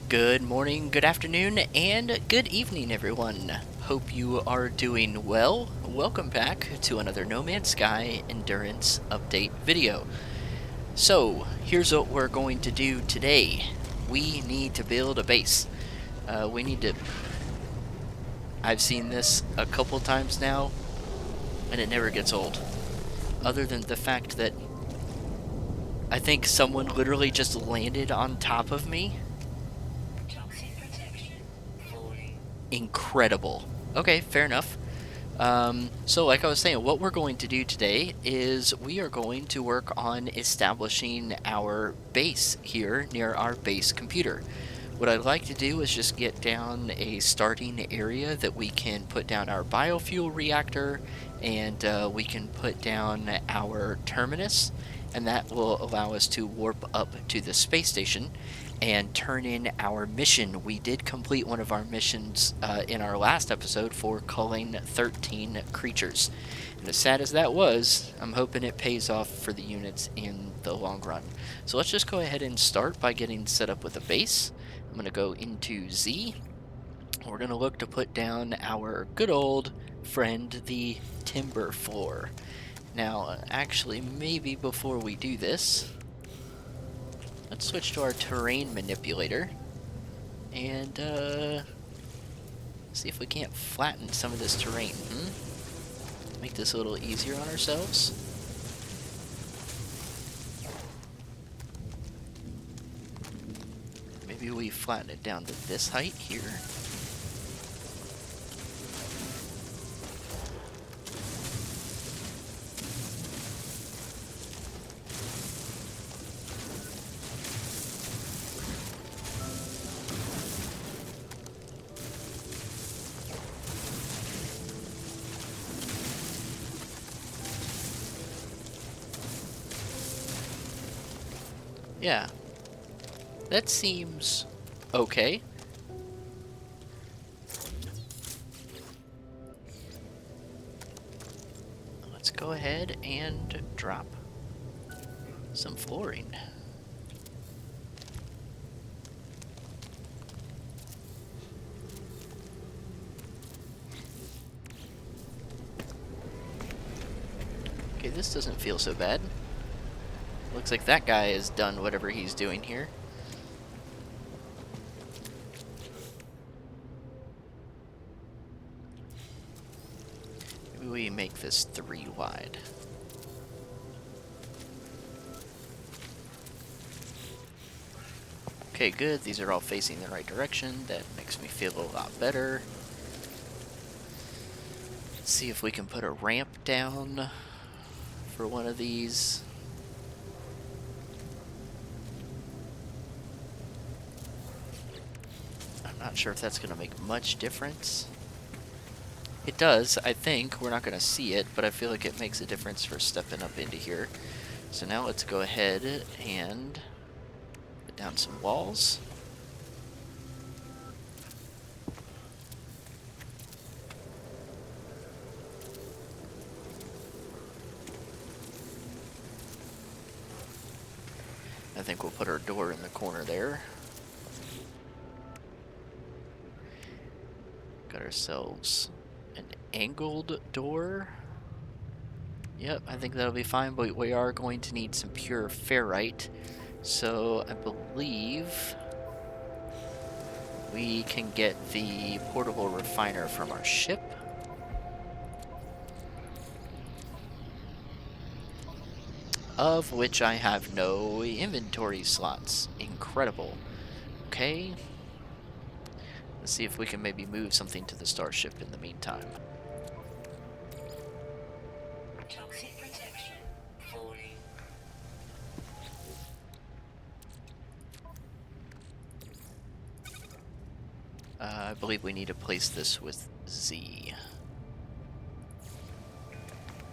Good morning, good afternoon, and good evening, everyone. Hope you are doing well. Welcome back to another No Man's Sky Endurance Update video. So, here's what we're going to do today. We need to build a base. I've seen this a couple times now, and it never gets old. Other than the fact that I think someone literally just landed on top of me. Incredible. Okay, fair enough. So like I was saying, what we're going to do today is we are going to work on establishing our base here near our base computer. What I'd like to do is just get down a starting area that we can put down our biofuel reactor, and we can put down our terminus, and that will allow us to warp up to the space station and turn in our mission. We did complete one of our missions in our last episode for culling 13 creatures. And as sad as that was, I'm hoping it pays off for the units in the long run. So let's just go ahead and start by getting set up with a base. I'm going to go into Z. We're going to look to put down our good old friend, the timber floor. Now, actually, maybe before we do this, let's switch to our terrain manipulator and see if we can't flatten some of this terrain. Make this a little easier on ourselves. Maybe we flatten it down to this height here. Yeah, that seems okay. Let's go ahead and drop some flooring. Okay, this doesn't feel so bad. Looks like that guy has done whatever he's doing here. Maybe we make this 3 wide. Okay, good. These are all facing the right direction. That makes me feel a lot better. Let's see if we can put a ramp down for one of these. Not sure if that's going to make much difference. It does, I think. We're not going to see it, but I feel like it makes a difference for stepping up into here. So now let's go ahead and put down some walls. I think we'll put our door in the corner there. Got ourselves an angled door. Yep, I think that'll be fine, but we are going to need some pure ferrite. So I believe we can get the portable refiner from our ship. Of which I have no inventory slots. Incredible. Okay. Let's see if we can maybe move something to the starship in the meantime. Toxic protection falling. I believe we need to place this with Z.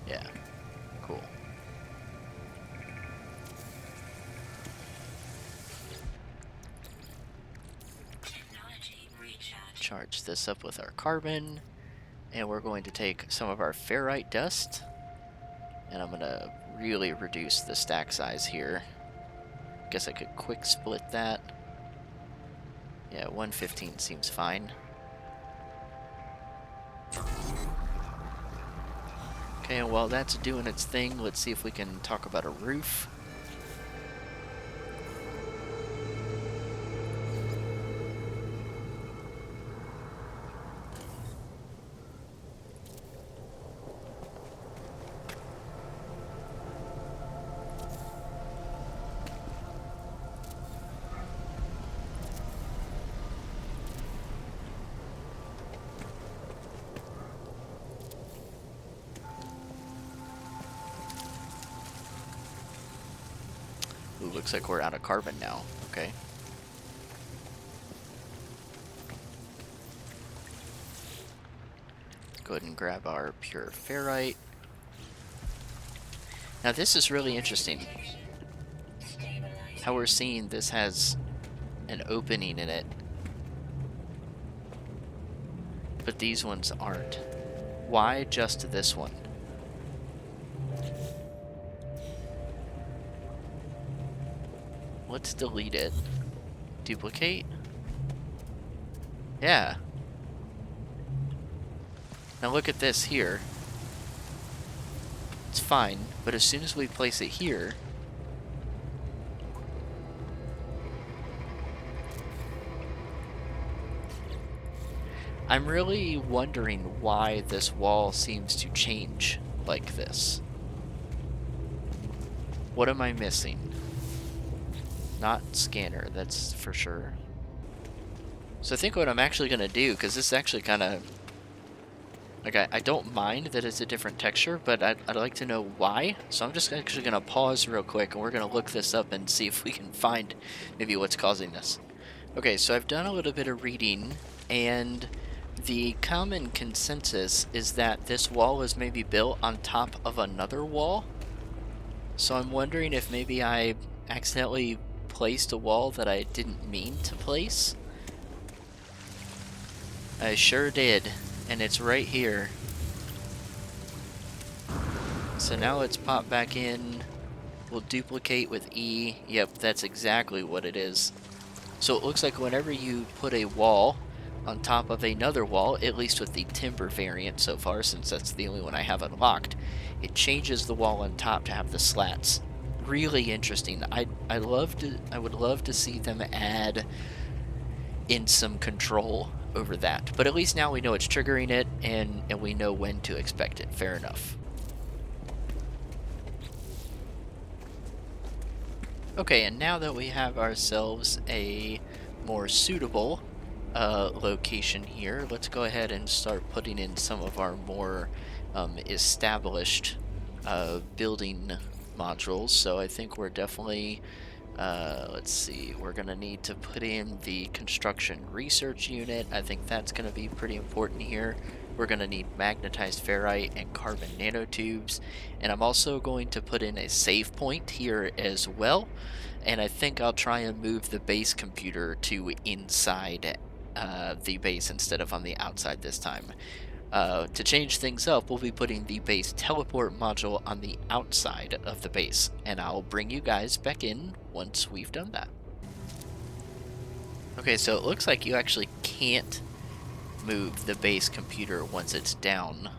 Yeah, cool. Charge this up with our carbon, and we're going to take some of our ferrite dust, and I'm gonna really reduce the stack size here. Guess I could quick split that. Yeah, 115 seems fine. Okay, and while that's doing its thing, let's see if we can talk about a roof. Ooh, looks like we're out of carbon now. Okay. Go ahead and grab our pure ferrite. Now this is really interesting. How we're seeing this has an opening in it, but these ones aren't. Why just this one? Let's delete it. Duplicate. Yeah. Now look at this here. It's fine, but as soon as we place it here, I'm really wondering why this wall seems to change like this. What am I missing? Not scanner, that's for sure. So I think what I'm actually going to do, because this is actually kind of... Like, I don't mind that it's a different texture, but I'd like to know why. So I'm just actually going to pause real quick, and we're going to look this up and see if we can find maybe what's causing this. Okay, so I've done a little bit of reading, and the common consensus is that this wall is maybe built on top of another wall. So I'm wondering if maybe I accidentally placed a wall that I didn't mean to place. I sure did, and it's right here. So now let's pop back in. We'll duplicate with E. Yep, that's exactly what it is. So it looks like whenever you put a wall on top of another wall, at least with the timber variant so far, since that's the only one I have unlocked, it changes the wall on top to have the slats. Really interesting. I would love to see them add in some control over that. But at least now we know it's triggering it, and we know when to expect it. Fair enough. Okay, and now that we have ourselves a more suitable location here, let's go ahead and start putting in some of our more established building modules. So I think we're definitely, let's see, we're going to need to put in the construction research unit. I think that's going to be pretty important here. We're going to need magnetized ferrite and carbon nanotubes. And I'm also going to put in a save point here as well. And I think I'll try and move the base computer to inside the base instead of on the outside this time. To change things up, we'll be putting the base teleport module on the outside of the base. And I'll bring you guys back in once we've done that. Okay, so it looks like you actually can't move the base computer once it's down.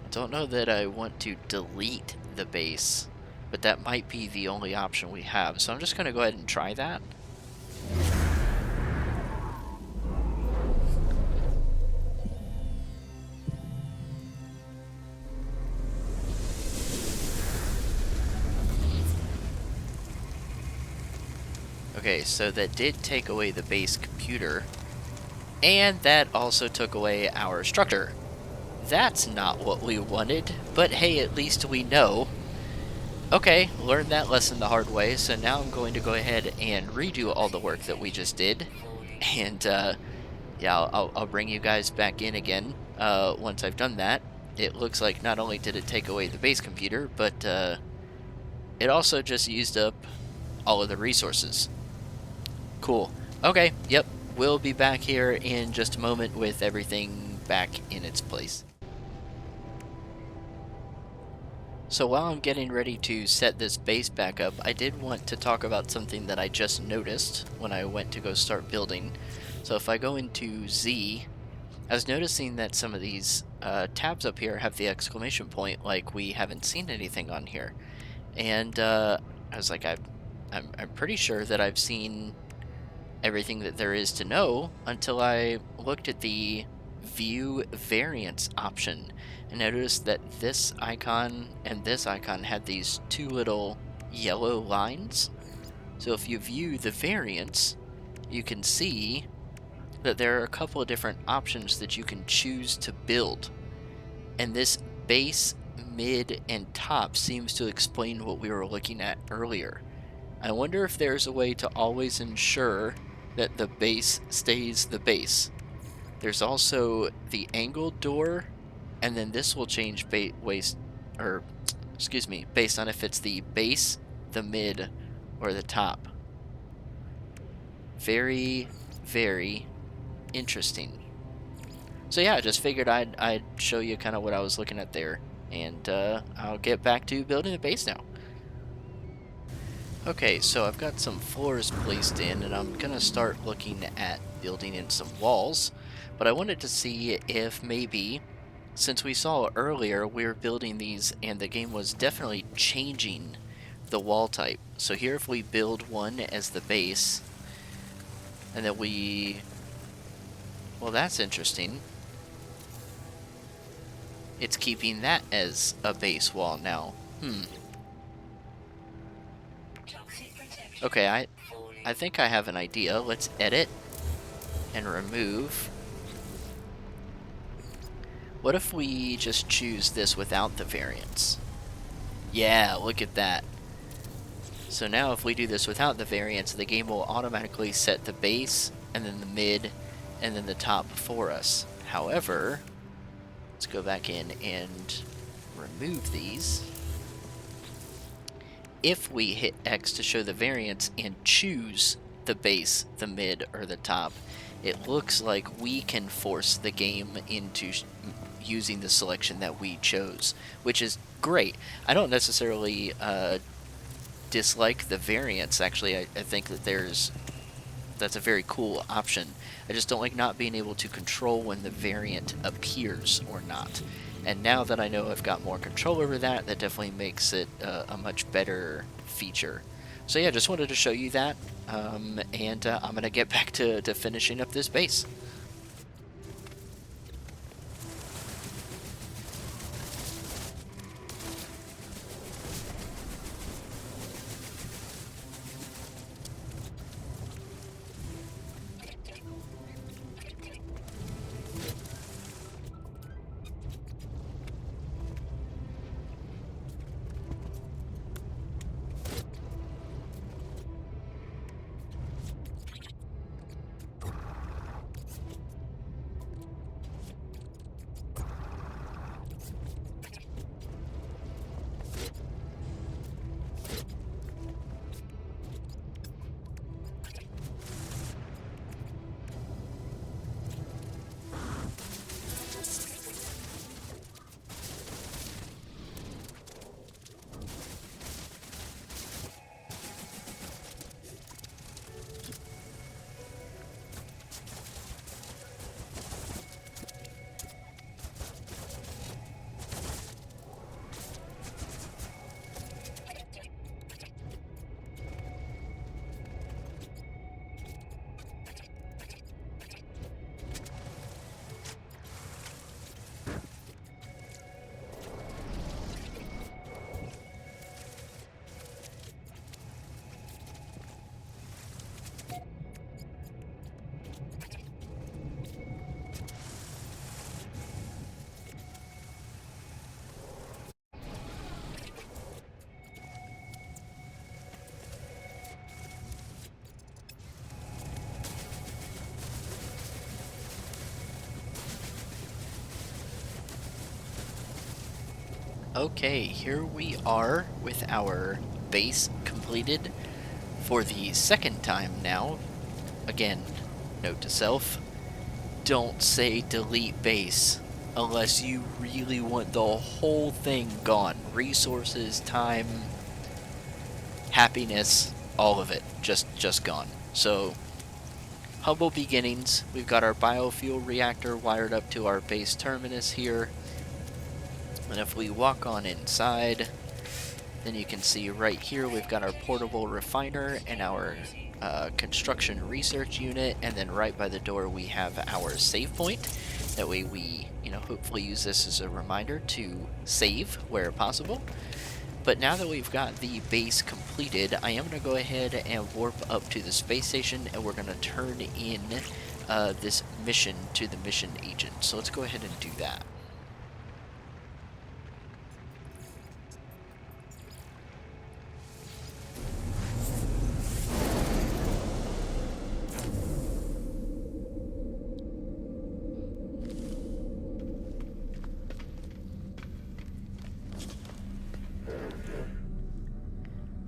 I don't know that I want to delete the base, but that might be the only option we have. So I'm just going to go ahead and try that. Okay, so that did take away the base computer, and that also took away our structure. That's not what we wanted, but hey, at least we know. Okay, learned that lesson the hard way, so now I'm going to go ahead and redo all the work that we just did, and yeah, I'll bring you guys back in again once I've done that. It looks like not only did it take away the base computer, but it also just used up all of the resources. Cool. Okay, yep, we'll be back here in just a moment with everything back in its place. So while I'm getting ready to set this base back up, I did want to talk about something that I just noticed when I went to go start building. So if I go into Z, I was noticing that some of these tabs up here have the exclamation point, like we haven't seen anything on here. And I was like, I'm pretty sure that I've seen everything that there is to know until I looked at the view variants option and noticed that this icon and this icon had these two little yellow lines. So if you view the variants, you can see that there are a couple of different options that you can choose to build. And this base, mid, and top seems to explain what we were looking at earlier. I wonder if there's a way to always ensure that the base stays the base. There's also the angled door, and then this will change or excuse me, based on if it's the base, the mid, or the top. Very, very interesting. So yeah, I just figured I'd show you kind of what I was looking at there, and I'll get back to building the base now. Okay, so I've got some floors placed in, and I'm gonna start looking at building in some walls, but I wanted to see if maybe, since we saw earlier we were building these and the game was definitely changing the wall type. So here if we build one as the base, and then well, that's interesting. It's keeping that as a base wall now. Okay, I think I have an idea. Let's edit and remove. What if we just choose this without the variants? Yeah, look at that. So now if we do this without the variants, the game will automatically set the base, and then the mid, and then the top for us. However, let's go back in and remove these. If we hit X to show the variants and choose the base, the mid, or the top, it looks like we can force the game into using the selection that we chose, which is great. I don't necessarily dislike the variants. Actually, I think that that's a very cool option. I just don't like not being able to control when the variant appears or not. And now that I know I've got more control over that, that definitely makes it a much better feature. So yeah, just wanted to show you that, and I'm going to get back to finishing up this base. Okay, here we are with our base completed for the second time now. Again, note to self, don't say delete base unless you really want the whole thing gone. Resources, time, happiness, all of it just gone. So humble beginnings. We've got our biofuel reactor wired up to our base terminus here. And if we walk on inside, then you can see right here we've got our portable refiner and our construction research unit, and then right by the door we have our save point. That way we, hopefully use this as a reminder to save where possible. But now that we've got the base completed, I am going to go ahead and warp up to the space station, and we're going to turn in this mission to the mission agent. So let's go ahead and do that.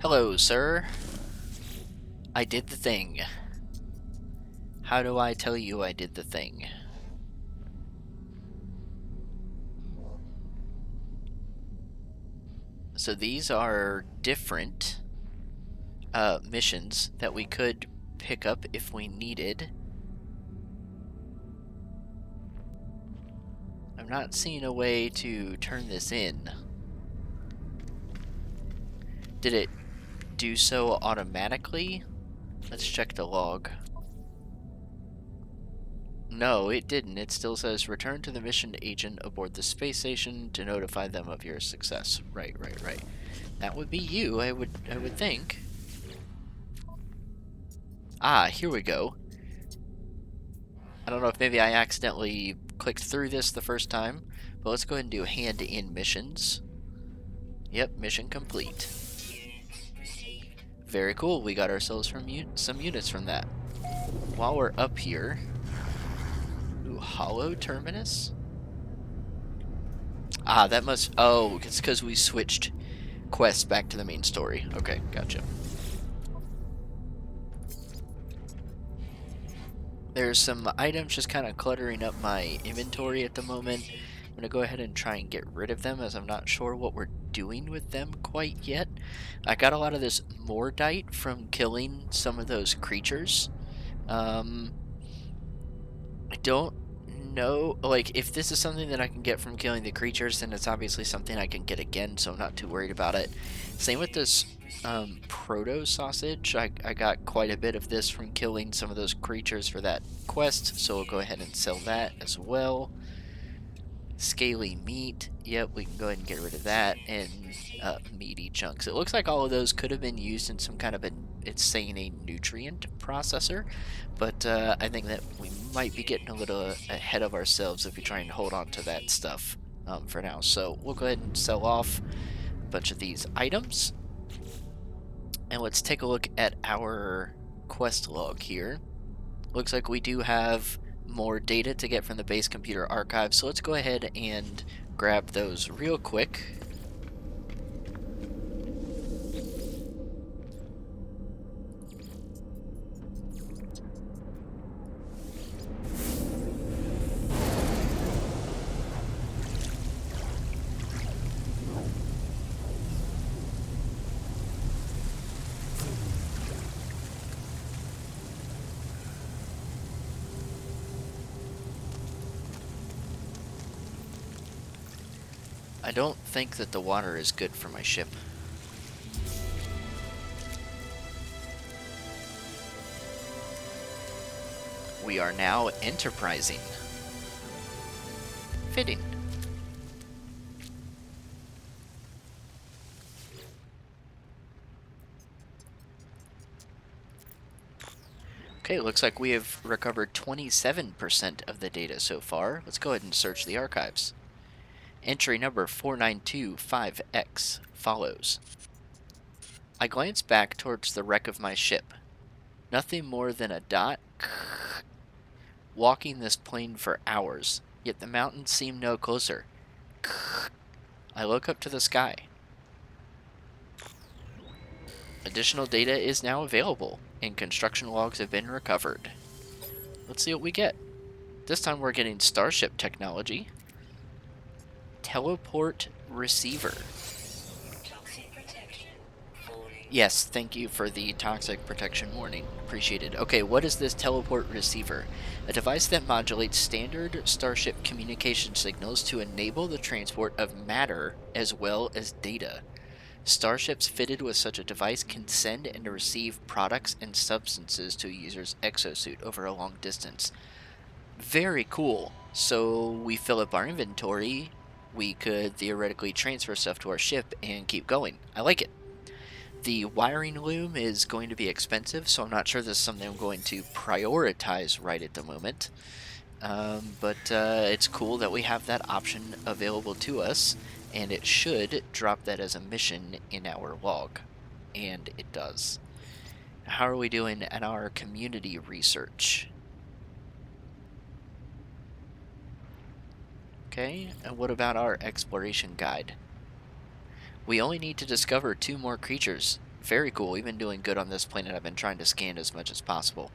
Hello, sir. I did the thing. How do I tell you I did the thing? So these are different missions that we could pick up if we needed. I'm not seeing a way to turn this in. Did it do so automatically? Let's check the log. No, it didn't. It still says return to the mission agent aboard the space station to notify them of your success. Right. That would be you, I would think. Ah, here we go. I don't know if maybe I accidentally clicked through this the first time, but let's go ahead and do hand-in missions. Yep, mission complete. Very cool, we got ourselves some units from that. While we're up here... Ooh, hollow terminus? Ah, that must... Oh, it's because we switched quests back to the main story. Okay, gotcha. There's some items just kind of cluttering up my inventory at the moment. I'm going to go ahead and try and get rid of them, as I'm not sure what we're doing with them quite yet. I got a lot of this mordite from killing some of those creatures. I don't know, like, if this is something that I can get from killing the creatures, then it's obviously something I can get again, so I'm not too worried about it. Same with this proto sausage. I got quite a bit of this from killing some of those creatures for that quest, so we'll go ahead and sell that as well. Scaly meat, yep, we can go ahead and get rid of that, and meaty chunks. It looks like all of those could have been used in some kind of it's saying a nutrient processor, but I think that we might be getting a little ahead of ourselves if we try and hold on to that stuff for now. So we'll go ahead and sell off a bunch of these items. And let's take a look at our quest log here. Looks like we do have more data to get from the base computer archive, so let's go ahead and grab those real quick. I don't think that the water is good for my ship. We are now enterprising. Fitting. Okay, looks like we have recovered 27% of the data so far. Let's go ahead and search the archives. Entry number 4925X follows. I glance back towards the wreck of my ship. Nothing more than a dot. Walking this plane for hours, yet the mountains seem no closer. I look up to the sky. Additional data is now available, and construction logs have been recovered. Let's see what we get. This time we're getting starship technology. teleport receiver. Toxic protection falling. Yes, thank you for the toxic protection warning. Appreciated. Okay, what is this teleport receiver? A device that modulates standard Starship communication signals to enable the transport of matter as well as data. Starships fitted with such a device can send and receive products and substances to a user's exosuit over a long distance. Very cool. So we fill up our inventory, we could theoretically transfer stuff to our ship and keep going. I like it. The wiring loom is going to be expensive, so I'm not sure this is something I'm going to prioritize right at the moment. But it's cool that we have that option available to us, and it should drop that as a mission in our log. And it does. How are we doing at our community research? Okay, and what about our exploration guide? We only need to discover 2 more creatures. Very cool. We've been doing good on this planet. I've been trying to scan as much as possible.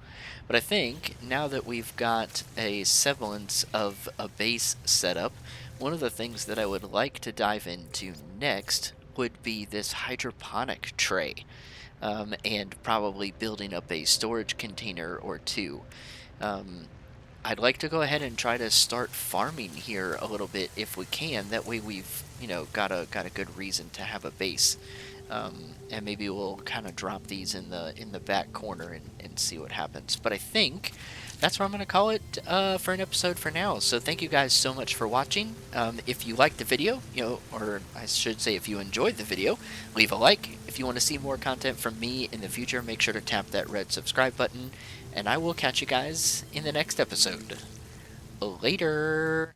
But I think now that we've got a semblance of a base set up, one of the things that I would like to dive into next would be this hydroponic tray, and probably building up a storage container or two. Um, I'd like to go ahead and try to start farming here a little bit if we can. That way we've, got a good reason to have a base. And maybe we'll kind of drop these in the back corner and see what happens. But I think that's where I'm going to call it for an episode for now. So thank you guys so much for watching. If you liked the video, or I should say if you enjoyed the video, leave a like. If you want to see more content from me in the future, make sure to tap that red subscribe button. And I will catch you guys in the next episode. Later!